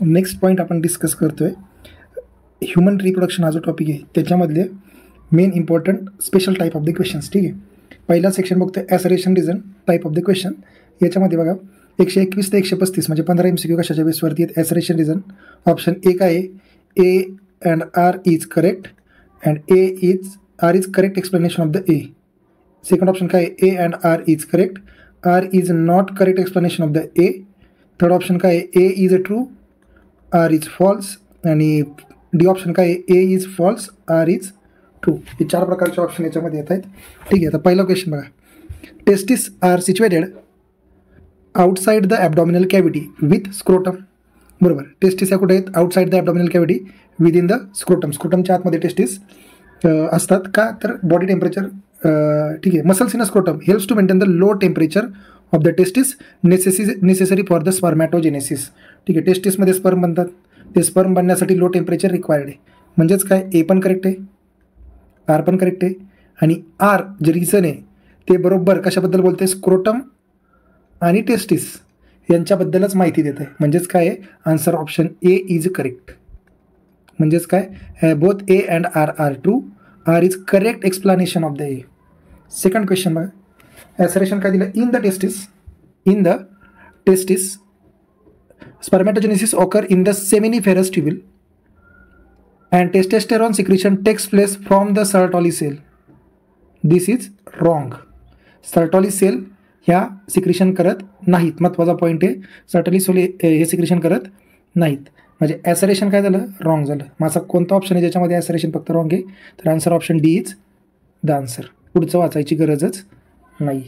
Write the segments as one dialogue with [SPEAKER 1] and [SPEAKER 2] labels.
[SPEAKER 1] Next point आपण discuss करतो आहे ह्युमन रिप्रोडक्शन हा जो टॉपिक आहे त्याच्यामधले main important special type of the questions. ठीक आहे, पहिला सेक्शन बघतो assertion reason type of the question. याच्यामध्ये बघा 121 ते 135 म्हणजे 15 MCQ कशाच्या बेसवरती आहेत. ॲसरेशन रिझन ऑप्शन एक आहे A and R is correct and R is correct explanation of the A. Second option काय आहे A and R is correct, R is not correct explanation of the A. Third option काय आहे A is a true, R is false. आणि D option काय आहे A is false, R is true. हे 4 प्रकारचे option याच्यामध्ये येत आहेत. ठीक आहे, आता पहिला क्वेश्चन बघा. Testis are situated outside the abdominal cavity with scrotum. बरोबर, टेस्टिस या कुठे आहेत outside the abdominal cavity within the scrotum. स्क्रोटमच्या आतमध्ये टेस्टिस असतात का तर बॉडी टेम्परेचर. ठीक आहे, muscles in a scrotum helps to maintain the low temperature of the testis necessary for the spermatogenesis. ठीक आहे, टेस्टिसमध्ये स्पर्म बनतात, ते स्पर्म बनण्यासाठी लो टेम्परेचर रिक्वायर्ड आहे. म्हणजेच काय ए पण करेक्ट आहे, आर पण करेक्ट आहे. आणि आर जे रिझन आहे ते बरोबर कशाबद्दल बोलते स्क्रोटम आणि टेस्टिस यांच्याबद्दलच माहिती देत आहे. म्हणजेच काय आहे answer option A is correct. म्हणजेच काय both A and R are true, R is correct explanation of the A. Second question बघा. ॲसरेशन काय दिलं in the testis spermatogenesis occur in the seminiferous tubule and testosterone secretion takes place from the Sertoli cell. This is wrong. Sertoli cell ह्या secretion करत नाहीत. महत्त्वाचा point आहे, certainly soul हे secretion करत नाहीत. म्हणजे ॲसरेशन काय झालं रॉंग झालं. माझा कोणता ऑप्शन आहे ज्याच्यामध्ये ॲसरेशन फक्त रॉंग आहे तर answer option D is the answer. पुढचं वाचायची गरजच नाही.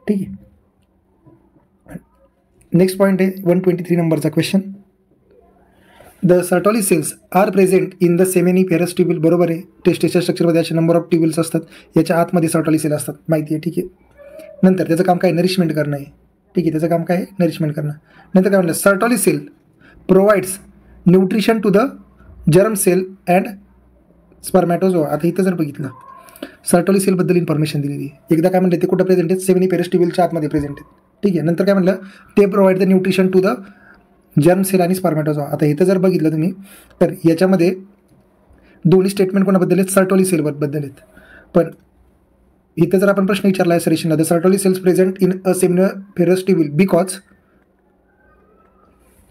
[SPEAKER 1] ठीक आहे, नेक्स्ट पॉईंट आहे 123 नंबरचा question. The Sertoli cells are present in the seminiferous tubule. बरोबर आहे, टेस्टिसच्या स्ट्रक्चरमध्ये असे नंबर ऑफ ट्यूब्यूल्स असतात, याच्या आतमध्ये सर्टॉली सेल असतात, माहिती आहे. ठीक आहे, नंतर त्याचं काम काय नरिशमेंट करणं आहे. ठीक आहे, त्याचं काम काय नरिशमेंट करणं. नंतर काय म्हणलं Sertoli cell provides nutrition to the germ cell and spermatozoa. आता इथं जर बघितलं सर्टॉली सेलबद्दल इन्फॉर्मेशन दिलेली आहे. एकदा काय म्हणलं ते कुठं प्रेझेंट आहेत सेमिनिफेरस ट्यूब्यूलच्या आतमध्ये प्रेझेंट आहेत. ठीक आहे, नंतर काय म्हणलं ते provide the nutrition to the germ cell आणि स्पर्मॅटोझोआ. आता इथं जर बघितलं तुम्ही तर याच्यामध्ये दोन्ही स्टेटमेंट कोणाबद्दल आहेत सर्टॉली सेलबद्दल आहेत. पण इथं जर आपण प्रश्न विचारला आहे सरेशनला the Sertoli cells present in a seminiferous tubule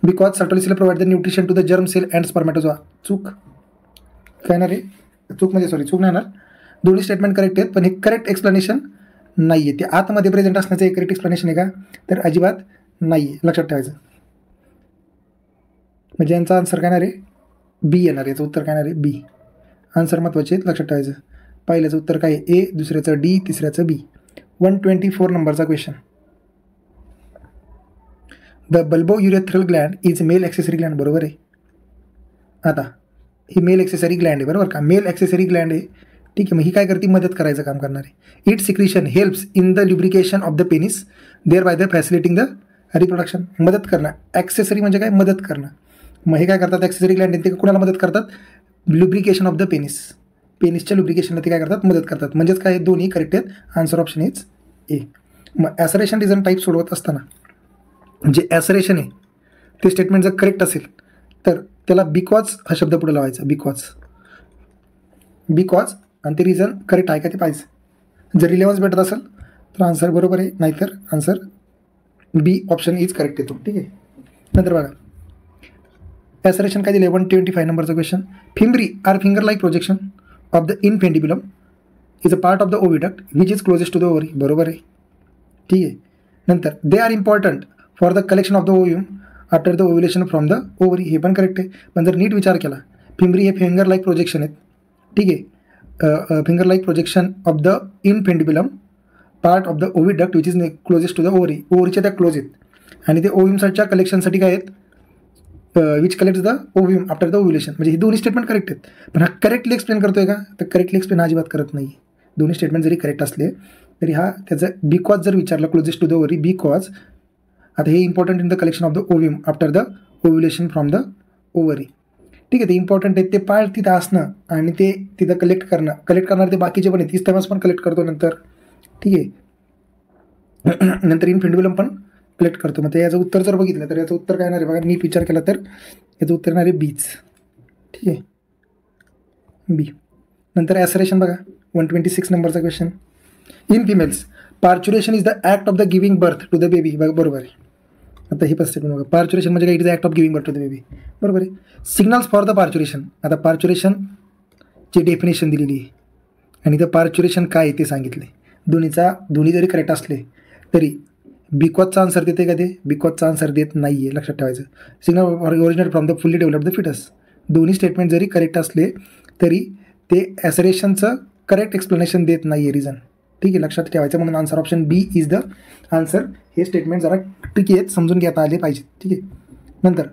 [SPEAKER 1] because Sertoli cell provide the nutrition to the germ cell and spermatozoa. चूक काय ना रे, चूक म्हणजे सॉरी चूक नाही येणार. दोन्ही स्टेटमेंट करेक्ट आहेत पण हे करेक्ट एक्सप्लेनेशन नाही आहे. ते आतमध्ये प्रेझेंट असण्याचं एक करेक्ट एक्सप्लेनेशन आहे का तर अजिबात नाही आहे, लक्षात ठेवायचं. म्हणजे यांचा आन्सर काय येणार आहे बी येणार. याचं उत्तर काय येणार आहे बी. आन्सर महत्त्वाचे आहेत, लक्षात ठेवायचं. पहिल्याचं उत्तर काय आहे ए, दुसऱ्याचं डी, तिसऱ्याचं बी. 124 नंबरचा question. The bulbourethral gland is male accessory gland. बरोबर आहे. आता ही मेल ॲक्सेसरी ग्लँड आहे, बरोबर का, मेल ॲक्सेसरी ग्लँड आहे. ठीक आहे, मग ही काय करते मदत करायचं काम करणार आहे. It secretion helps in the lubrication of the penis thereby the facilitating the reproduction. मदत करणं, ॲक्सेसरी म्हणजे काय मदत करणं. मग हे काय करतात ॲक्सेसरी ग्लँड ते कुणाला मदत करतात ल्युब्रिकेशन ऑफ द पेनिस. पेनिसच्या ल्युब्रिकेशनला ते काय करतात मदत करतात. म्हणजेच काय दोन्ही करेक्ट आहेत. Answer option is a. मग ॲसरेशन रिझन टाईप सोडवत असताना जे ॲसरेशन आहे ते स्टेटमेंट जर करेक्ट असेल तर त्याला बिकॉज हा शब्द पुढे लावायचा. बिकॉज आणि ते रिझन करेक्ट आहे का ते पाहिजे. जर रिलेव्हन्स भेटत असेल तर आन्सर बरोबर आहे, नाहीतर answer B option is correct येतो. ठीक आहे, नंतर बघा ॲसरेशन काय दिले 125 नंबरचा question. Fimbriae are finger like projection of the infundibulum is a part of the oviduct which is closest to the ovary. बरोबर आहे. ठीक आहे, नंतर they are important for the collection of the ovum after the ovulation from the ovary. हे पण correct आहे. पण जर नीट विचार केला फिम्ब्री हे फिंगर लाईक प्रोजेक्शन आहेत. ठीक आहे, finger like projection of the infundibulum part of the oviduct which is closest to the ovary. ओव्हरीच्या त्या क्लोज आहेत आणि ते ओव्ह्यूमच्या कलेक्शनसाठी काय आहेत which collects the ovum after the ovulation. म्हणजे ही दोन्ही स्टेटमेंट करेक्ट आहेत. पण हा करेक्टली एक्सप्लेन करतोय का तर करेक्टली एक्सप्लेन अजिबात करत नाही. दोन्ही स्टेटमेंट जरी करेक्ट असले तरी हा त्याचं बिकॉज जर विचारलं closest to the ovary because. आता हे important in the collection of the ovum after the ovulation from the ovary. ठीक आहे, ते इम्पॉर्टंट आहे. ते पार्ट तिथं असणं आणि ते तिथं कलेक्ट करणार ते बाकीचे पण आहेत. इस्थॅमस पण कलेक्ट करतो नंतर. ठीक आहे, नंतर इनफेंडिब्युलम पण कलेक्ट करतो. मग ते याचं उत्तर जर बघितलं तर याचं उत्तर काय येणार आहे बघा. नीट विचार केला तर याचं उत्तर येणार आहे बीच. ठीक आहे, बी. नंतर ॲसरेशन बघा, 126 नंबरचा question. In females parturition is the act of the giving birth to the baby. बरोबर आहे. आता हे पण स्टेटमेंट बघा, पार्च्युरेशन म्हणजे काय, it is the act of giving birth to the baby. बरोबर आहे. सिग्नल्स फॉर द पार्च्युरेशन, आता पार्च्युरेशनची डेफिनेशन दिलेली आहे आणि इथं पार्च्युरेशन काय आहे ते सांगितले. दोन्ही जरी करेक्ट असले तरी बिकॉजचा आन्सर देते का ते, बिकॉजचा आन्सर देत नाही आहे, लक्षात ठेवायचं. Signal originate from the fully developed the foetus, दोन्ही स्टेटमेंट जरी करेक्ट असले तरी ते ॲसरेशनचं करेक्ट एक्सप्लेनेशन देत नाही आहे रिझन. ठीक आहे, लक्षात ठेवायचं. म्हणून answer option B is the answer. हे स्टेटमेंट जरा ट्रिकी आहेत, समजून घेता आले पाहिजे. ठीक आहे. नंतर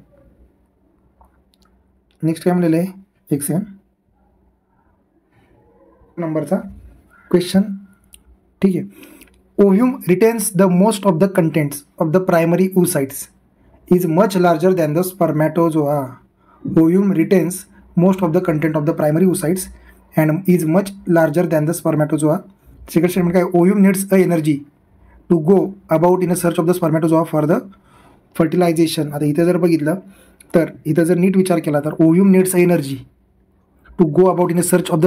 [SPEAKER 1] नेक्स्ट काय म्हणलेलं आहे, 1 नंबरचा क्वेश्चन. ठीक आहे. Ovum retains the most of the contents of the primary oocytes is much larger than the spermatozoa. Ovum retains most of the content of the primary oocytes and is much larger than the spermatozoa. Second statement काय, ovum needs a energy to go about in a search of the spermatozoa for the fertilization. आता इथं जर बघितलं तर इथं जर नीट विचार केला तर ovum needs a energy to go about in a search of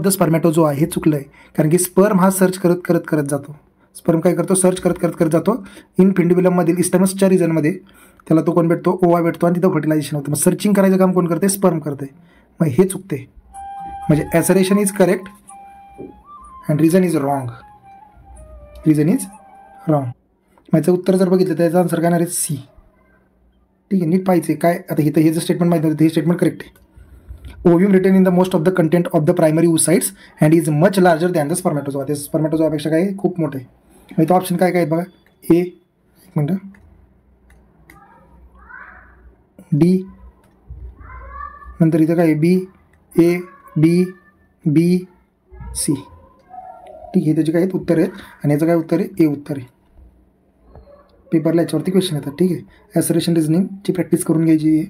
[SPEAKER 1] the spermatozoa, हे चुकलं आहे. कारण की स्पर्म हा सर्च करत जातो. स्पर्म काय करतो, सर्च करत जातो इन फिंडिब्युलममधील इस्टमसच्या रिजनमध्ये. त्याला तो कोण भेटतो, ओवा भेटतो आणि तिथं फर्टिलायझेशन होतं. मग सर्चिंग करायचं काम कोण करते, स्पर्म करते. मग हे चुकते. म्हणजे assertion is correct and reason is wrong. माझं उत्तर जर बघितलं तर याचा आन्सर काय आहे, सी. ठीक आहे, नीट पाहिजे काय. आता इथं हे जर स्टेटमेंट माहिती होतं, हे स्टेटमेंट करेक्ट आहे. Ovum retain in the most of the content of the primary oocytes and is much larger than the spermatozoa. ते स्पर्मॅटोझोआपेक्षा काय खूप मोठं आहे. इथं ऑप्शन काय आहेत बघा, ए, 1 मिनटं, डी, नंतर इथं काय बी, ए, बी, बी, सी. ठीक आहे, त्याचे काय आहेत उत्तर आहेत आणि याचं काय उत्तर आहे, ए उत्तर आहे. पेपरला याच्यावरती क्वेश्चन येतात. ठीक आहे, ॲसरेशन रिझनिंगची प्रॅक्टिस करून घ्यायची आहे,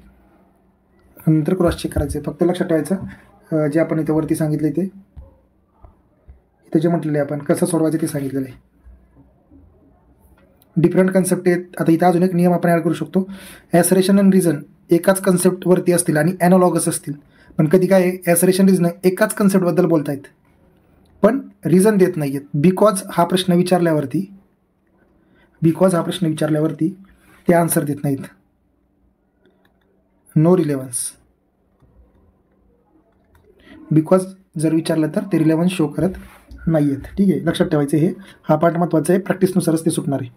[SPEAKER 1] नंतर क्रॉस चेक करायचं आहे. फक्त लक्षात ठेवायचं जे आपण इथं वरती सांगितलं आहे इथं जे म्हटलेलं आहे आपण कसं सोडवायचं ते सांगितलेलं आहे. डिफरंट कन्सेप्ट आहेत. आता इथं अजून एक नियम आपण ॲड करू शकतो, ॲसरेशन आणि रिझन एकाच कन्सेप्टवरती असतील आणि ॲनालॉगस असतील. पण कधी काय आहे, ॲसरेशन रिझन एकाच कन्सेप्टबद्दल बोलत आहेत पण रिझन देत नाही आहेत. बिकॉज हा प्रश्न विचारल्यावरती ते आन्सर देत नाहीत. No relevance. बिकॉज जर विचारलं तर ते रिलेव्हन्स शो करत नाही आहेत. ठीक आहे, लक्षात ठेवायचं. हा पार्ट महत्त्वाचा आहे, प्रॅक्टिसनुसारच ते सुटणार आहे.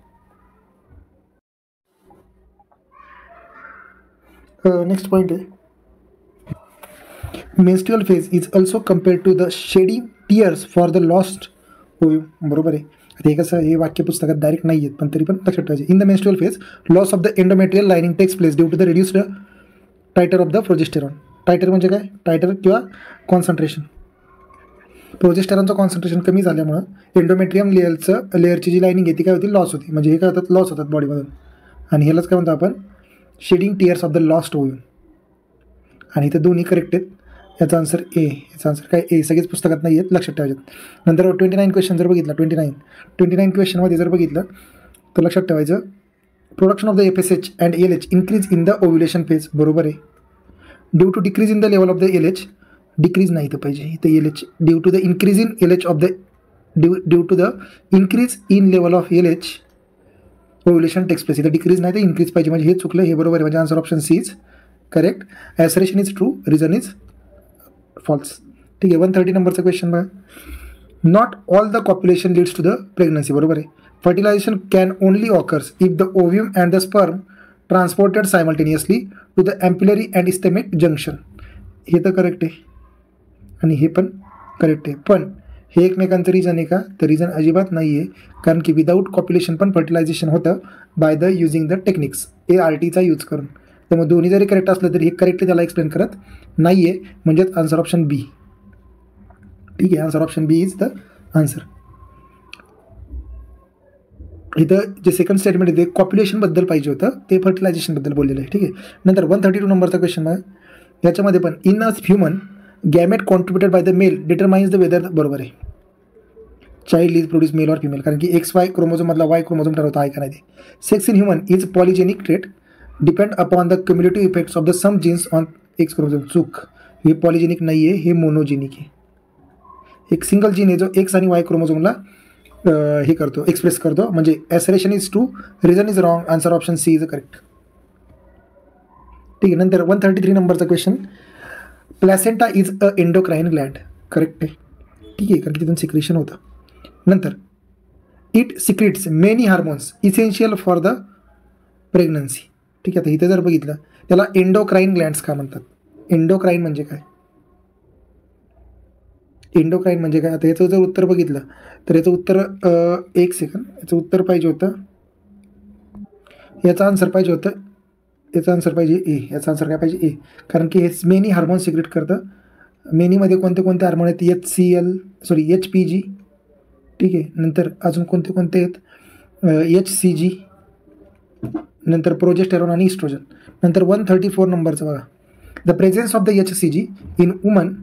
[SPEAKER 1] नेक्स्ट पॉईंट आहे, menstrual phase is also compared to the shedding tears for the lost ovum. बरोबर आहे. आता हे कसं, हे वाक्य पुस्तकात डायरेक्ट नाही आहेत पण तरी पण लक्षात ठेवायचे. In the menstrual phase loss of the endometrial lining takes place due to the reduced titre of the progesterone. Titre म्हणजे काय, टायटर किंवा कॉन्सन्ट्रेशन. प्रोजेस्टेरॉनचं कॉन्सन्ट्रेशन कमी झाल्यामुळं एंडोमेट्रियम लेअरची जी लाईनिंग आहे ती काय होती, लॉस होती. म्हणजे हे काय होतात, लॉस होतात बॉडीमधून. आणि ह्यालाच काय म्हणतो आपण, shedding tears of the lost ovum. आणि इथं दोन्ही करेक्ट आहेत. याचा आन्सर ए. याचा आन्सर काय, ए. सगळेच पुस्तकात नाही आहेत, लक्षात ठेवायचे. नंतर 29 क्वेश्चन जर बघितला, 29 क्वेश्चनमध्ये जर बघितलं तर लक्षात ठेवायचं, production of the FSH and LH increase in the ovulation phase. बरोबर आहे. Due to decrease in the level of the LH, decrease नाही तर पाहिजे इथं LH. Due to the increase in LH of the due to the increase in level of LH ovulation takes place. इथं decrease नाही तर increase पाहिजे. म्हणजे हे चुकलं, हे बरोबर आहे. म्हणजे answer option C is correct. Assertion is true, reason is false. ठीक आहे, 130 नंबरचा क्वेश्चन बघा. Not all the copulation leads to the pregnancy. बरोबर आहे. Fertilization can only occurs if the ovum and the sperm transported simultaneously to the ampullary and isthmic junction. हे तर correct आहे आणि हे पण करेक्ट आहे. पण हे एकमेकांचं रिझन आहे का, तर रिझन अजिबात नाही आहे. कारण की विदाऊट कॉप्युलेशन पण फर्टिलायझेशन होतं by the using the techniques, ARTचा यूज करून. त्यामुळे दोन्ही जरी करेक्ट असलं तरी हे करेक्टली त्याला एक्सप्लेन करत नाही आहे. म्हणजेच आन्सर ऑप्शन बी. ठीक आहे, answer option B is the answer. इथं जे सेकंड स्टेटमेंट आहे ते कॉप्युलेशनबद्दल पाहिजे होतं, ते फर्टिलायझेशनबद्दल बोललेलं आहे. ठीक आहे. नंतर 132 नंबरचा क्वेश्चन बघा. याच्यामध्ये पण in a human gamete contributed by the male determines the whether. बरोबर आहे. Child is produce male or female. कारण की XY क्रोमोझोममधला Y क्रोमोझोम ठरवता आहे का नाही ते. Sex in human is polygenic trait. Depend upon the cumulative effects of the some genes on X chromosome. चूक, हे पॉलिजेनिक नाही आहे, हे मोनोजेनिक आहे. एक सिंगल जीन आहे जो एक्स आणि वाय क्रोमोझोमला हे करतो, एक्सप्रेस करतो. म्हणजे assertion is true, reason is wrong, answer option C is correct. ठीक आहे. नंतर 133 नंबरचा question, placenta is a endocrine gland. Correct आहे. ठीक आहे, कारण की तिथून सिक्रेशन होतं. नंतर it secretes many hormones essential for the pregnancy. ठीक आहे. आता इथं जर बघितलं त्याला एंडोक्राइन ग्लँड्स का म्हणतात? एंडोक्राइन म्हणजे काय? एंडोक्राइन म्हणजे काय? आता याचं जर उत्तर बघितलं तर याचं उत्तर एक सेकंड, याचं उत्तर पाहिजे होतं, याचा आन्सर पाहिजे होतं, याचा आन्सर पाहिजे ए. याचा आन्सर काय पाहिजे? ए. कारण की हे मेनी हार्मोन सिक्रेट करतं. मेनीमध्ये कोणते कोणते हार्मोन आहेत? HPG. ठीक आहे. नंतर अजून कोणते कोणते आहेत? HCG, नंतर प्रोजेस्टेरॉन आणि इस्ट्रोजन. नंतर 134 नंबरचं बघा, the presence of the HCG in woman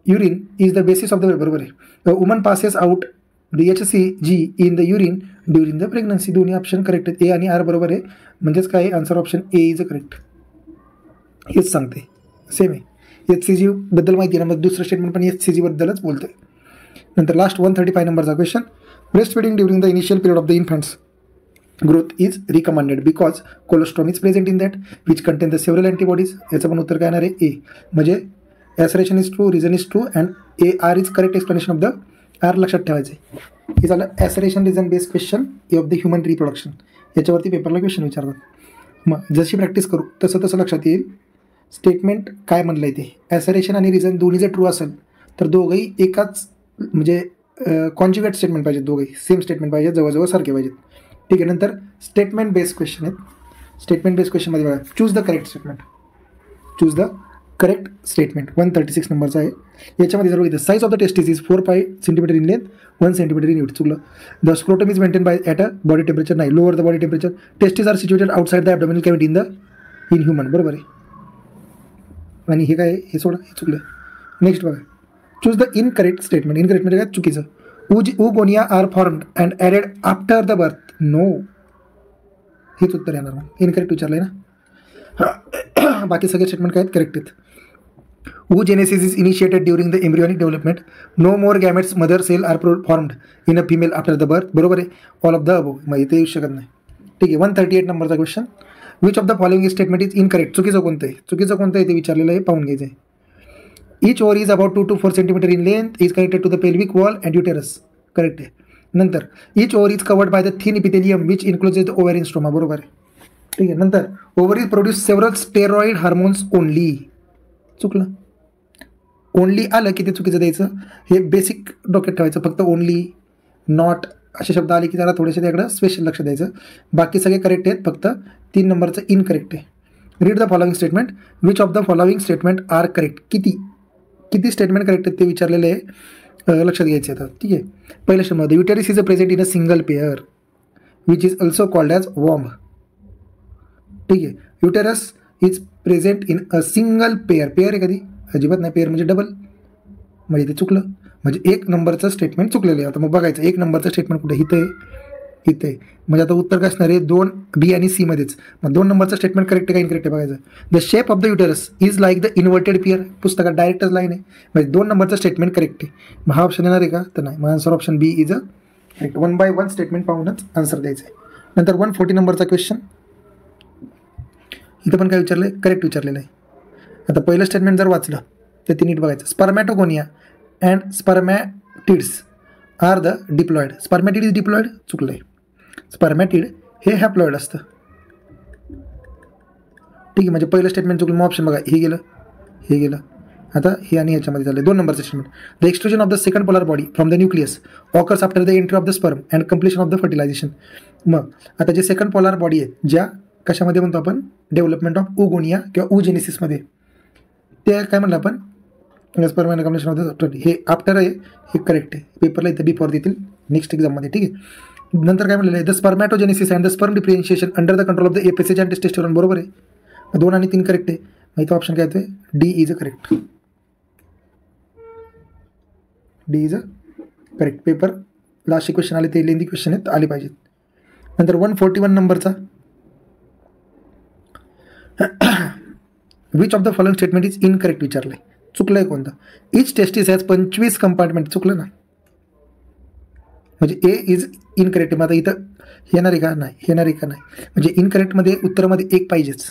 [SPEAKER 1] urine is the basis of the, बरोबर आहे. Woman passes out the HCG in the urine during the pregnancy. दोन्ही ऑप्शन करेक्ट आहेत. ए आणि आर बरोबर आहे. म्हणजेच काय? Answer option A is correct. हेच सांगते, सेम आहे. HCG बद्दल माहिती आहे ना, मग दुसरं स्टेटमेंट पण HCG बद्दलच बोलतोय. नंतर लास्ट 135 नंबरचा question, breast feeding during the initial period of the infants growth is recommended because cholesterol is present in that which contain the several antibodies. याचं पण उत्तर काय येणार आहे? ए. म्हणजे assertion is true, reason is true, and A R is correct explanation of the R. लक्षात ठेवायचे. हे झालं assertion reason based question of the human reproduction. याच्यावरती पेपरला क्वेश्चन विचारतात. मग जशी प्रॅक्टिस करू तसं तसं लक्षात येईल. स्टेटमेंट काय म्हणलं आहे ते, ॲसरेशन आणि रिझन दोन्ही जर ट्रू असेल तर दोघंही एकाच म्हणजे कॉन्ज्युगेट स्टेटमेंट पाहिजेत, दोघंही सेम स्टेटमेंट पाहिजेत, जवळजवळ सारखे पाहिजेत. ठीक आहे. नंतर स्टेटमेंट बेस्ड क्वेश्चन आहेत. स्टेटमेंट बेस्ड क्वेश्चनमध्ये बघा, choose the correct statement. Choose the correct statement 136 नंबरचा आहे. याच्यामध्ये जर बघितलं, size of the testis is 4-5 centimetre in length, 1 centimetre in width. चुकलं. The scrotum is maintain by at a body temperature. नाही, lower the body temperature. Testis are situated outside the abdominal cavity in human. बरोबर आहे. आणि हे काय? हे सोडा, हे चुकलं. नेक्स्ट बघा, choose the incorrect statement. Incorrect म्हणजे काय? चुकीचं. Oogonia are formed and added after the birth. No, हेच उत्तर येणार. मग इनकरेक्ट विचारलं आहे ना. बाकी सगळे स्टेटमेंट काय आहेत? करेक्ट आहेत. oogenesis is initiated during the embryonic development. No more gametes mother cell are formed in a female after the birth. बरोबर आहे. All of the above. मग इथे येऊ शकत नाही. ठीक आहे. 138 नंबरचा question, which of the following statement is incorrect. चुकीचं कोणतं आहे? चुकीचं कोणतं आहे ते विचारलेलं आहे, पाहून घ्यायचं आहे. Each ovary is about 2 to 4 centimetre in length, is connected to the pelvic wall and uterus. Correct आहे. नंतर each ovary is covered by the thin epithelium which encloses the ovarian stroma. बरोबर आहे. ठीक आहे. नंतर ovary is produce several steroid hormones only. चुकलं. Only आलं की ते चुकीचं द्यायचं. हे बेसिक डोक्यात ठेवायचं. फक्त ओनली, नॉट असे शब्द आले की त्याला थोडेसे त्याकडं स्पेशल लक्ष द्यायचं. बाकी सगळे करेक्ट आहेत, फक्त 3 नंबरचं इनकरेक्ट आहे. Read the following statement. Which of the following statement are correct. किती स्टेटमेंट करेक्ट आहेत ते विचारलेले आहे, लक्षात घ्यायचे आता. ठीक आहे. पहिल्या statement, uterus is a present in a single pair which is also called as वॉर्म. ठीक आहे. Uterus is present in a single pair. Pair आहे कधी? अजिबात नाही. पेअर म्हणजे डबल. म्हणजे ते चुकलं. म्हणजे 1 नंबरचं स्टेटमेंट चुकलेलं आहे. आता मग बघायचं 1 नंबरचं स्टेटमेंट कुठे? इथे आहे, इथे आहे. म्हणजे आता उत्तर काय असणार आहे? 2 बी आणि सी मध्येच. मग 2 नंबरचं स्टेटमेंट करेक्ट आहे का इनकरेक्ट आहे बघायचं. The shape of the uterus is like the inverted pair. पुस्तकात डायरेक्टच लाईन आहे. म्हणजे 2 नंबरचं स्टेटमेंट करेक्ट आहे. मग हा ऑप्शन येणार आहे का? तर नाही. मग answer option B is a correct. 1 by 1 statement पाहूनच आन्सर द्यायचं आहे. नंतर 140 नंबरचा क्वेश्चन, इथं पण काय विचारलं आहे? करेक्ट विचारलेलं आहे. आता पहिलं स्टेटमेंट जर वाचलं तर ते नीट बघायचं. Spermatogonia and spermatids are the diploid. Spermatid is diploid. चुकलं आहे. स्पर्मॅटिड हे हॅप्लॉइड असतं. ठीक आहे. म्हणजे पहिलं स्टेटमेंट चुकलं. मग ऑप्शन बघा, हे गेलं, हे गेलं. आता हे आणि ह्याच्यामध्ये झालं 2 नंबरचं statement. The extrusion of the second polar body from the nucleus occurs after the entry of the sperm and completion of the fertilization. मग आता जे सेकंड पोलर बॉडी आहे, ज्या कशामध्ये म्हणतो आपण? डेव्हलपमेंट ऑफ उगोनिया किंवा उजेनेसिसमध्ये. ते काय म्हणलं आपण? Sperm and completion of the, हे आफ्टर आहे, हे करेक्ट आहे. पेपरला इथं बिफोर देतील नेक्स्ट एक्झाममध्ये. ठीक आहे. नंतर काय म्हणलेलं आहे? The spermatogenesis and the sperm differentiation under the control of the FSH and testosterone. बरोबर आहे. 2 आणि 3 करेक्ट आहे. मग इथं ऑप्शन काय येतोय? D is a correct. D is a correct. Paper last question आले ते लेंदी क्वेश्चन आहेत, आले पाहिजेत. नंतर 141 नंबरचा which of the following statement is incorrect विचारलंय, चुकलंय कोणतं. इच टेस्टिस हॅज 25 कंपार्टमेंट, चुकलं ना, म्हणजे ए इज इनकरेक्ट. मग आता इथं येणार आहे का, नाही येणार आहे का, नाही, म्हणजे इनकरेक्टमध्ये उत्तरामध्ये एक पाहिजेच.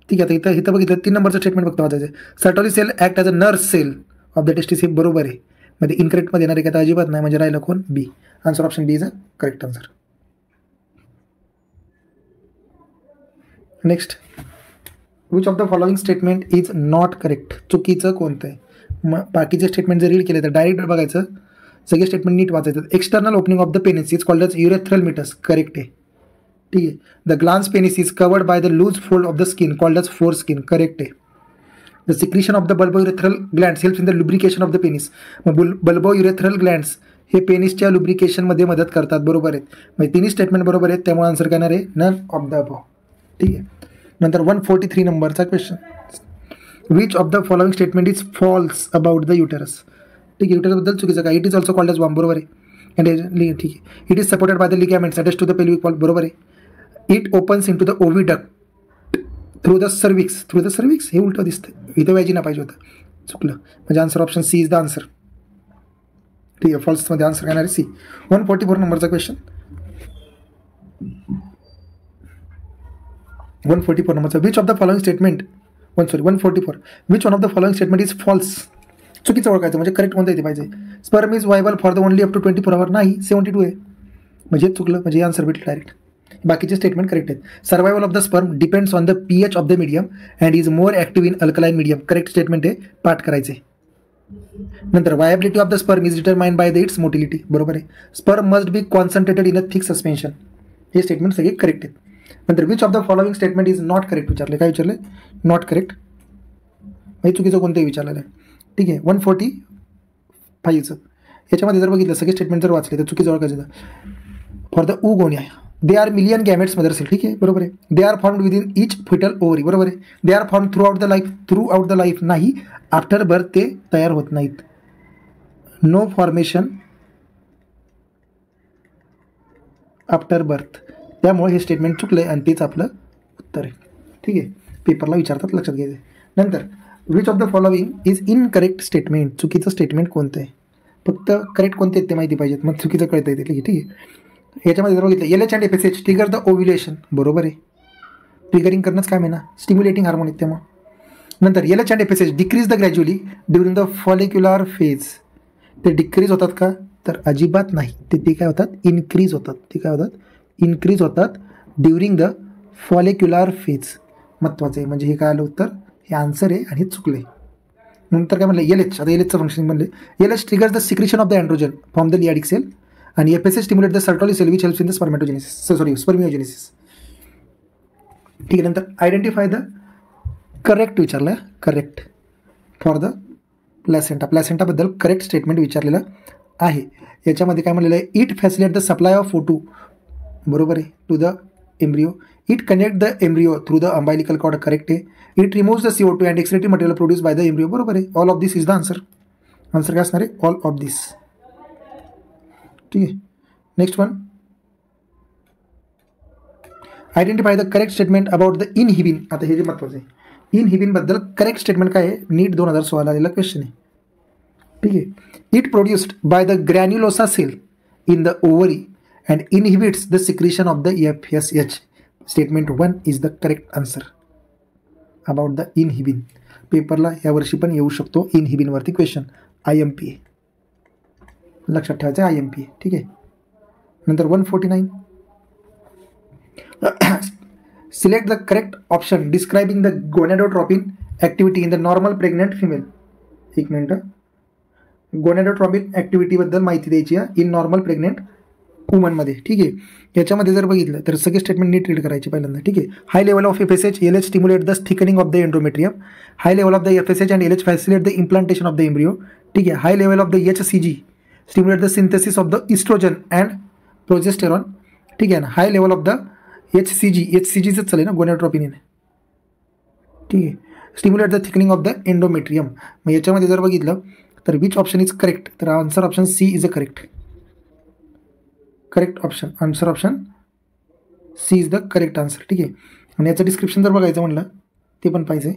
[SPEAKER 1] ठीक आहे. आता इथं बघितलं 3 नंबरचं स्टेटमेंट फक्त वाचायचं. Sertoli cell act as a nurse cell of the testis, हे बरोबर आहे. मध्ये इनकरेक्टमध्ये येणार आहे का, तर अजिबात नाही, म्हणजे राहिलं कोण, B. Answer option B is a correct answer. Next, which of the following statement is not correct, चुकीचं कोणतं आहे. मग बाकीचे स्टेटमेंट जर रीड केले तर डायरेक्ट बघायचं, सगळे स्टेटमेंट नीट वाचायचं. External opening of the penis is called as urethral meatus, correct आहे. ठीक आहे. The glans penis is covered by the loose fold of the skin called as foreskin आहे. The secretion of the bulbourethral glands helps in the lubrication of the penis, मग bulbourethral glands हे पेनिसच्या लुब्रिकेशनमध्ये मदत करतात, बरोबर आहेत. म्हणजे तिन्ही statement बरोबर आहेत, त्यामुळे आन्सर काय येणार आहे, नन ऑफ द अबव. ठीक आहे. नंतर 143 नंबरचा question, which of the following statement is false about the uterus. ठीक आहे. युटेरसबद्दल चुकीचं काय, it is also called as वॉर्म, बरोबर आहे. अँड ठीक आहे. It is supported by the ligaments attach to the pelvic wall, बरोबर आहे. It opens into the oviduct through the cervix, through the cervix हे उलटं दिसतं, इथं व्हॅजिना पाहिजे होतं, चुकलं. म्हणजे answer option C is the answer. ठीक आहे. फॉल्समध्ये आन्सर येणार आहे सी. 144 नंबरचा क्वेश्चन, 144 नंबरचा, which of the following statement 144 which one of the following statement is false, चुकीचं ओळखायचं, म्हणजे करेक्ट कोणतं येते पाहिजे. Sperm is viable for the only up to 24 hour, नाही 72 आहे, म्हणजे चुकलं, म्हणजे आन्सर भेटलं डायरेक्ट. बाकीचे स्टेटमेंट करेक्ट आहेत. Survival of the sperm depends on the pH of the medium and is more active in alkaline medium, correct statement आहे, पाठ करायचे. नंतर viability of the sperm is determined by the it's motility, बरोबर आहे. Sperm must be concentrated in a thick suspension, हे statement सगळे correct आहेत. नंतर which of the following statement is not correct विचारले, काय विचारले, नॉट करेक्ट, म्हणजे चुकीचं कोणतंही विचारलेलं आहे. ठीक आहे. 145चं याच्यामध्ये जर बघितलं, सगळे स्टेटमेंट जर वाचले तर चुकीचं ओळखायचं. For the oogonia they are million gametes mother cell, ठीक आहे, बरोबर आहे. They are formed within each foetal ovary, बरोबर आहे. They are form throughout the life, नाही, आफ्टर बर्थ ते तयार होत नाहीत. नो फॉर्मेशन आफ्टर बर्थ, त्यामुळे हे स्टेटमेंट चुकलं आहे आणि तेच आपलं उत्तर आहे. ठीक आहे. पेपरला विचारतात, लक्षात घ्यायचं. नंतर which of the following is incorrect statement, चुकीचं स्टेटमेंट कोणतं आहे, फक्त करेक्ट कोणते आहेत ते माहिती पाहिजेत, मग चुकीचं कळतं येते. ठीक आहे. ठीक आहे. याच्यामध्ये जर बघितलं, LH and FSH trigger the ovulation, बरोबर आहे. ट्रिगरिंग करणंच काय ना, स्टिम्युलेटिंग हार्मोन आहेत त्यामुळे. नंतर LH and FSH decrease the gradually during the follicular phase, ते डिक्रीज होतात का, तर अजिबात नाही, ते काय होतात, इन्क्रीज होतात. ते काय होतात, इन्क्रीज होतात ड्युरिंग द फॉलिक्युलर फेज, महत्त्वाचं आहे. म्हणजे हे काय आलं उत्तर, हे आन्सर आहे आणि हे चुकलं आहे. नंतर काय म्हणलं, LH, आता LHचं फंक्शन म्हणले, LH triggers the secretion of the androgen from the Leydig cell आणि FSH stimulate the Sertoli cell which helps in the spermiogenesis. ठीक आहे. नंतर आयडेंटिफाय द करेक्ट विचारलं, करेक्ट फॉर द प्लॅसेंटा, प्लॅसेंटाबद्दल करेक्ट स्टेटमेंट विचारलेलं आहे. याच्यामध्ये काय म्हणलेलं आहे, it facilitate the supply of O2, बरोबर आहे, to the embryo. It connect the embryo through the umbilical cord, correct आहे. It removes the CO2 and excretive material produce by the embryo, बरोबर आहे. All of this is the answer. Answer काय असणार आहे, all of this. ठीक आहे. Next one, identify the correct statement about the inhibin. आता हे जे महत्त्वाचं आहे, इनहिबिनबद्दल करेक्ट स्टेटमेंट काय आहे, नीट 2016 आलेला क्वेश्चन आहे. ठीक आहे. It produced by the granulosa cell in the ovary and inhibits the secretion of the FSH. Statement 1 is the correct answer about the inhibin. पेपरला यावर्षी पण येऊ शकतो इनहिबिनवरती क्वेश्चन, IMP, लक्षात ठेवायचं आहे, IMP. ठीक आहे. नंतर 149, select the correct option describing the gonadotropin activity in the normal pregnant female. एक मिनटं, गोनॅडोट्रॉपिन ॲक्टिव्हिटीबद्दल माहिती द्यायची आहे इन नॉर्मल प्रेग्नंट वुमनमध्ये. ठीक आहे. याच्यामध्ये जर बघितलं तर सगळे स्टेटमेंट नीट रीड करायचे पहिल्यांदा. ठीक आहे. High level of FSH, LH stimulate the thickening of the endometrium. High level of the FSH and LH facilitate the implantation of the embryo. ठीक आहे. High level of the HCG stimulate the synthesis of the oestrogen and progesterone. ठीक आहे ना. High level of the HCGच चालेल ना, gonadotropin. ठीक आहे. Stimulate the thickening of the endometrium. मग याच्यामध्ये जर बघितलं तर विच ऑप्शन इज करेक्ट, तर answer option C is a correct option. Answer option C is the correct answer. ठीक आहे. आणि याचं डिस्क्रिप्शन जर बघायचं म्हणलं ते पण पाहिजे.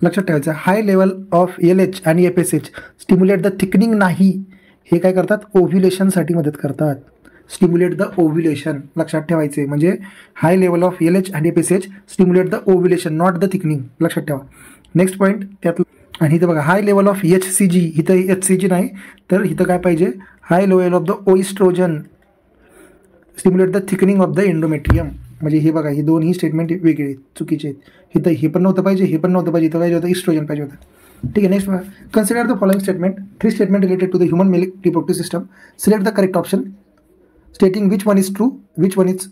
[SPEAKER 1] लक्षात ठेवायचं, हाय लेवल ऑफ LH आणि FSH स्टिम्युलेट द थिकनिंग नाही, हे काय करतात, ओव्ह्युलेशनसाठी मदत करतात. स्टिम्युलेट द ओव्ह्युलेशन लक्षात ठेवायचे, म्हणजे हाय लेवल ऑफ LH आणि FSH stimulate the ovulation not the thickening, लक्षात ठेवा. नेक्स्ट पॉईंट त्यात, आणि इथं बघा हाय लेवल ऑफ HCG, इथं HCG नाही तर इथं काय पाहिजे, high level of the oestrogen stimulate the thickening of the endometrium. म्हणजे हे बघा, ही दोन्ही स्टेटमेंट वेगळे चुकीचे आहेत. इथं हे पण नव्हतं पाहिजे, हे पण नव्हतं पाहिजे, इथं पाहिजे होतं इस्ट्रोजन पाहिजे होतं. ठीक आहे. नेक्स्ट बघा, consider the following statement, 3 statement related to the human male reproductive system, select the correct option stating which one is true, which one is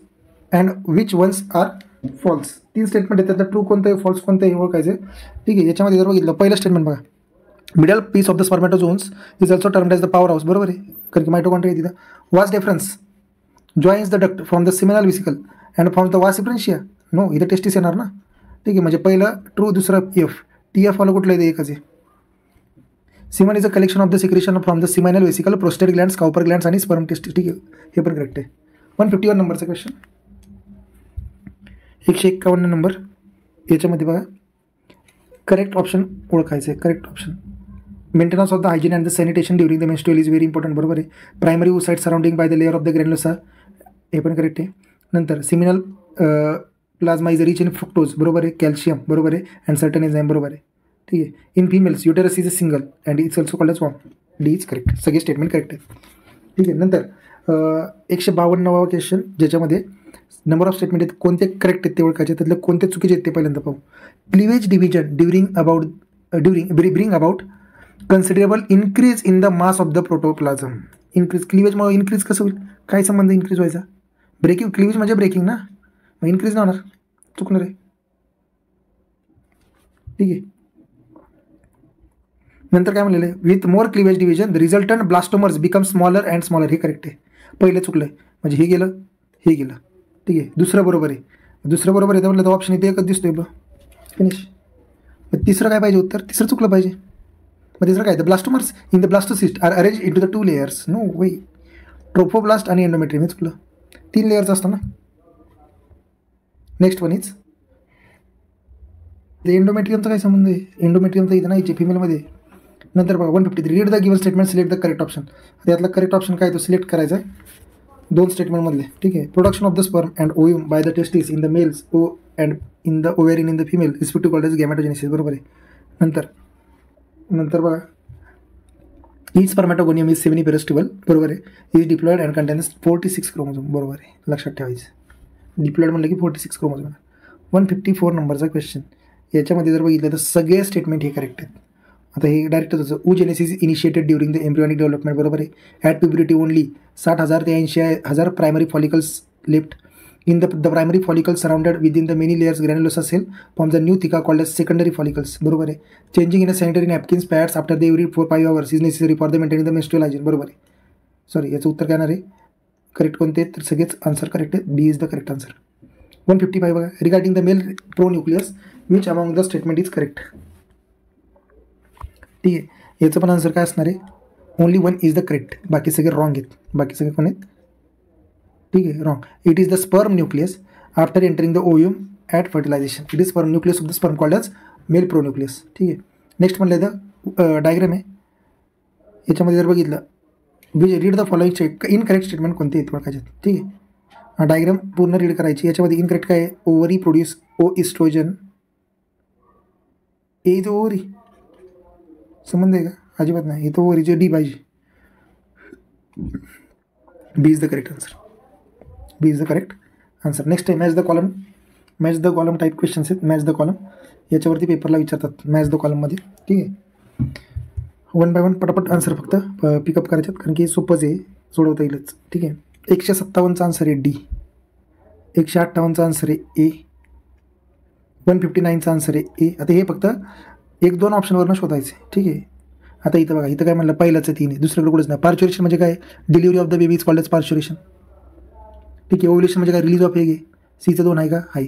[SPEAKER 1] and which ones are false. 3 statement आहेत, त्यातलं true कोणतं आहे, false कोणतं आहे ओळखायचं. ठीक आहे. याच्यामध्ये जर बघितलं पहिलं स्टेटमेंट बघा, middle piece of the spermatozoons is also termed as the power house, बरोबर आहे, कारण की मायटोकॉन्ड्रिया आहे तिथं. Vas deferens joins the duct from the seminal vesicle and from the vas deferentia. No, इथं टेस्टिस येणार ना. ठीक आहे. म्हणजे पहिलं ट्रू, दुसरं एफ. TF वाला कुठलं आहे, एकच आहे. Semen is a collection of the secretion from the seminal vesicle, prostate glands, Cowper glands आणि स्पर्म टेस्टिस. ठीक आहे, हे पण करेक्ट आहे. 151 नंबरचा क्वेश्चन, 151 नंबर. याच्यामध्ये बघा करेक्ट ऑप्शन ओळखायचं आहे. Correct option, maintenance of the hygiene and the sanitation during the menstrual is very important, बरोबर आहे. Primary oocyte surrounding by the layer of the granulosa, हे पण करेक्ट आहे. नंतर seminal plasma is rich in fructose, बरोबर आहे. Calcium, बरोबर आहे. अँड सर्टन एन्झाइम, बरोबर आहे. ठीक आहे. In females uterus is a single and it's also called as warm. D is correct. सगळे स्टेटमेंट करेक्ट आहेत. ठीक आहे. नंतर 152वा क्वेश्चन, ज्याच्यामध्ये नंबर ऑफ स्टेटमेंट आहेत, कोणते करेक्ट आहेत ते ओळखायचे, त्यातले कोणते चुकीचे आहेत ते पहिल्यांदा पाहू. Cleavage division bring about considerable increase in the mass of the protoplasm. Increase, क्लिवेजमुळे इन्क्रीज कसं होईल, काय संबंध इन्क्रीज व्हायचा. ब्रेकिंग, क्लिवेज म्हणजे ब्रेकिंग ना, मग इन्क्रीज नाही होणार, चुकणार आहे. ठीक आहे. नंतर काय म्हणलेलं आहे, with more cleavage division the resultant blastomeres become smaller and smaller, हे करेक्ट आहे. पहिलं चुकलं आहे, म्हणजे हे गेलं, हे गेलं. ठीक आहे. दुसरं बरोबर आहे. दुसरं बरोबर आहे तर म्हटलं तर ऑप्शन इथे एकच दिसतोय बघ, फिनिश. मग तिसरं काय पाहिजे उत्तर, तिसरं चुकलं पाहिजे. मग तिसरं काय, the blastomeres in the blastocyst are arrange into the 2 layers. No way, trophoblast आणि एंडोमेट्रियम, हे चुकलं. 3 लेयर्स असतं ना. नेक्स्ट वन इज एंडोमेट्रियमचा काय संबंध आहे, एंडोमेट्रियमचा इथं नाही, फिमेलमध्ये. नंतर बघा 153, read the given statement, select the correct option. त्यातला करेक्ट ऑप्शन काय तो सिलेक्ट करायचा आहे 2 स्टेटमेंटमधले. ठीक आहे. Production of the sperm and ovum by the testis in the males and in the ovarian in the female is called as gametogenesis, बरोबर आहे. नंतर बघा each spermatogonium is seminiperosteal, बरोबर आहे. Is diploid and contains 46 chromosome, बरोबर आहे. लक्षात ठेवायचं, डिप्लॉइड म्हणलं की 46 क्रोमोझोम. 154 नंबरचा क्वेश्चन, याच्यामध्ये जर बघितलं तर सगळे स्टेटमेंट हे करेक्ट आहेत. आता हे डायरेक्ट होतं, oogenesis initiated during the embryonic development, बरोबर आहे. ॲट प्युबरिटी ओनली 60,000 ते 80,000 primary follicles left in the primary follicle surrounded within the many layers granulosa cell forms a new theca called as secondary follicles, बरोबर आहे. Changing in a sanitary napkins pads after the every 4-5 hours is necessary for the maintaining the menstrual hygiene, बरोबर आहे. Sorry, याचं उत्तर काय येणार आहे, correct कोणते, तर सगळेच आन्सर करेक्ट आहे. D is the correct answer. 155 बघा, regarding the mail pro nucleus which among the statement is correct. ठीक आहे. याचं पण आन्सर काय असणार आहे, ओनली 1 इज द करेक्ट, बाकी सगळे रॉंग आहेत. बाकी सगळे कोण आहेत, ठीक आहे, wrong. It is the sperm nucleus after entering the ovum at fertilisation. It is sperm nucleus of the sperm called as male pronucleus. ठीक आहे. नेक्स्ट म्हणलं तर डायग्राम आहे, याच्यामध्ये जर बघितलं read the following check, incorrect statement कोणते आहेत ओळखायचे. ठीक आहे. डायग्राम पूर्ण रीड करायची. याच्यामध्ये इनकरेक्ट काय आहे, ओव्हरी प्रोड्यूस इस्ट्रोजन. ए इथं ओव्हरी संबंध आहे का, अजिबात नाही. इथं ओव्हरीचे डी पाहिजे. B is the correct answer. B is the correct answer. Next आहे match the column. Match the column type questions आहेत. मॅच द कॉलम याच्यावरती पेपरला विचारतात, मॅच द कॉलममध्ये. ठीक आहे. 1 बाय 1 पटापट आन्सर फक्त पिकअप करायच्यात, कारण की सोपंच आहे, सोडवता येईलच. ठीक आहे. 157चा आन्सर आहे डी. 158चा आन्सर आहे ए. 159चा आन्सर आहे ए. आता हे फक्त 1-2 ऑप्शनवरनं शोधायचे. ठीक आहे. आता इथं बघा, इथं काय म्हणलं, पहिल्याचं 3 आहे, दुसरीकडे कुठेच नाही. पार्च्युरेशन म्हणजे काय, delivery of the baby is called as parturition. ठीक आहे. ओव्ह्युलेशन म्हणजे काय, रिलीज ऑफ एग आहे. सीचं 2 आहे का, आहे.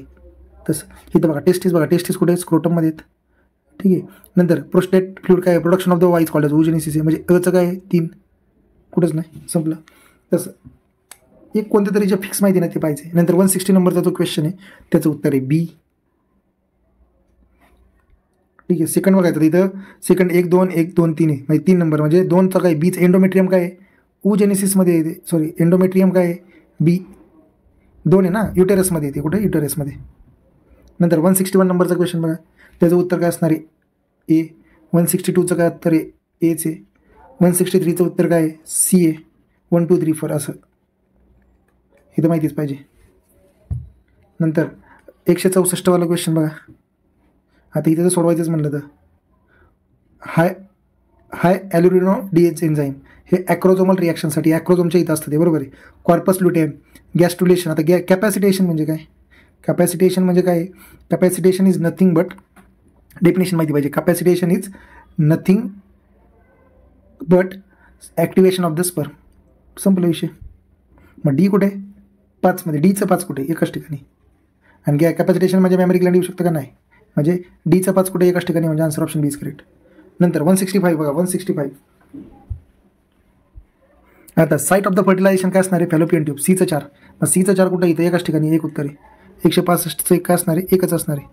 [SPEAKER 1] तसं इथं बघा, टेस्टिस बघा, टेस्टिस कुठे, स्क्रोटममध्ये आहेत. ठीक आहे. नंतर प्रोस्टेट फ्लुइड काय, production of the wise called as oogenesis आहे, म्हणजे अचं काय 3, कुठंच नाही, संपलं. तसं एक कोणत्या तरी जे फिक्स माहिती नाही ते पाहिजे. नंतर 160 नंबरचा जो क्वेश्चन आहे त्याचं उत्तर आहे बी. ठीक आहे. सेकंड बघायचं इथं सेकंड 1 2 1 2 3 आहे म्हणजे 3 नंबर म्हणजे 2चा काय बीच एंडोमेट्रियम काय आहे oogenesisमध्ये येते. सॉरी एंडोमेट्रियम काय आहे बी 2 आहे ना युटेरसमध्ये येते. कुठे युटेरसमध्ये. नंतर 161 नंबरचा क्वेश्चन बघा त्याचं उत्तर काय असणार आहे ए. 162चं काय उत्तर आहे एच आहे. 163चं उत्तर काय आहे सी आहे. 1 2 3 4 असं हे तर माहितीच पाहिजे. नंतर 164वाला क्वेश्चन बघा. आता इथं जर सोडवायचंच म्हणलं तर हाय ॲल्युरिनो डीएच एन्झाईम हे ॲक्रोझोमल रिॲक्शनसाठी ॲक्रोझोमच्या इथं असतं ते बरोबर आहे. Corpus luteum gastrulation. आता कॅपॅसिटेशन म्हणजे काय कॅपॅसिटेशन म्हणजे काय capacitation is nothing but definition माहिती पाहिजे. Capacitation is nothing but activation of the sperm. संपला विषय. मग डी कुठे 5मध्ये डीचं 5 कुठे एकाच ठिकाणी. आणि कॅपॅसिटेशन म्हणजे मेमरी ग्लँड येऊ शकतं का नाही म्हणजे डीचं 5 कुठे एकाच ठिकाणी म्हणजे answer option B is correct. नंतर 165 बघा 165. आता साईट ऑफ द फर्टिलायझेशन काय असणार आहे फॅलोपियन ट्यूब सीचं 4. मग सीचं 4 कुठं इथं एकाच ठिकाणी एक उत्तर आहे. 165चं एक काय असणार आहे एकच असणार आहे.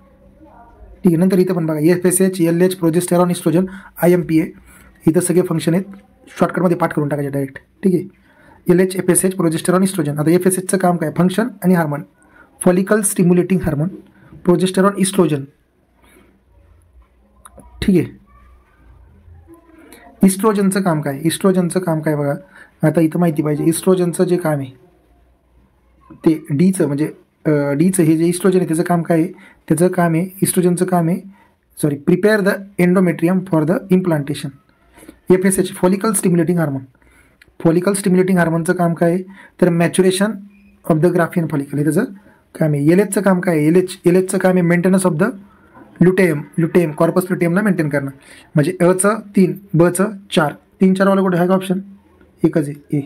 [SPEAKER 1] ठीक आहे. नंतर इथं पण बघा FSH LH progesterone estrogen IMPA इथं सगळे फंक्शन आहेत. शॉर्टकटमध्ये पाठ करून टाकायचे डायरेक्ट. ठीक आहे. LH FSH progesterone estrogen. आता FSHचं काम काय फंक्शन आणि hormone follicle stimulating hormone progesterone estrogen. ठीक आहे. इस्ट्रोजनचं काम काय इस्ट्रोजनचं काम काय बघा आता इथं माहिती पाहिजे. इस्ट्रोजनचं जे काम आहे ते डीचं म्हणजे डीचं हे जे इस्ट्रोजन आहे त्याचं काम काय आहे त्याचं काम आहे इस्ट्रोजनचं काम आहे prepare the endometrium for the implantation. FSH follicle stimulating hormone follicle stimulating हार्मोनचं काम काय आहे तर maturation of the Graafian follicle हे त्याचं काम आहे. LHचं काम काय आहे LHचं काम आहे maintenance of the luteum corpus लुटेमला मेंटेन करणं म्हणजे अचं 3 बचं 4 3 4 वाला कुठे आहे का ऑप्शन एकच आहे ए.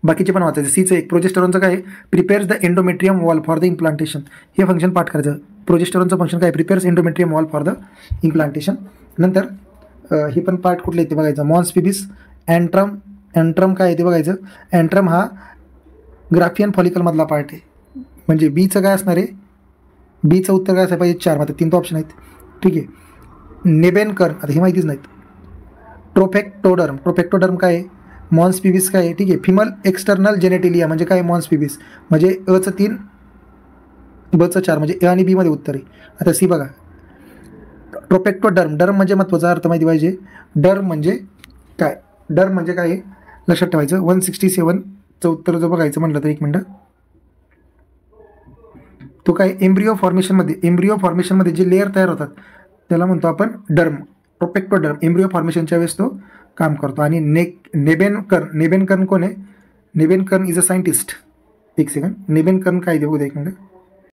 [SPEAKER 1] बाकीचे पण वाचायचे. सीचं 1 प्रोजेस्टेरॉनचं काय आहे prepares the endometrium wall for the implantation हे फंक्शन पाठ करायचं. प्रोजेस्टेरॉनचं फंक्शन काय prepares endometrium wall for the implantation. नंतर हे पण पार्ट कुठले येते बघायचं. मॉन्स पिबिस अँट्रम काय आहे ते बघायचं. अँट्रम हा ग्राफियन फॉलिकलमधला पार्ट आहे म्हणजे बीचं काय असणार आहे बीचं उत्तर काय असं पाहिजे 4 मध्ये 3 ऑप्शन आहेत. ठीक आहे. नेबेनकर्न आता हे माहितीच नाहीत. ट्रोफेक्टोडर्म काय आहे मॉन्स पिबिस काय आहे. ठीक आहे. फिमल एक्सटर्नल जेनेटिलिया म्हणजे काय मॉन्स पिबिस म्हणजे अचं 3 बचं 4 म्हणजे ए आणि बी मध्ये उत्तर आहे. आता सी बघा ट्रोफेक्टोडर्म म्हणजे महत्त्वाचा अर्थ माहिती पाहिजे. डर्म म्हणजे काय आहे लक्षात ठेवायचं. 167चं उत्तर जर बघायचं म्हटलं तर 1 मिनटं तो काय एम्ब्रिओ फॉर्मेशनमध्ये जे लेअर तयार होतात त्याला म्हणतो आपण डर्म ट्रोफेक्टोडर्म. एम्ब्रिओ फॉर्मेशनच्या वेळेस तो काम करतो. आणि नेबेनकर्न कोण आहे नेबेनकर्न इज अ सायंटिस्ट. एक सेकंड नेबेनकर्न काय देऊ दे 1 मिनटं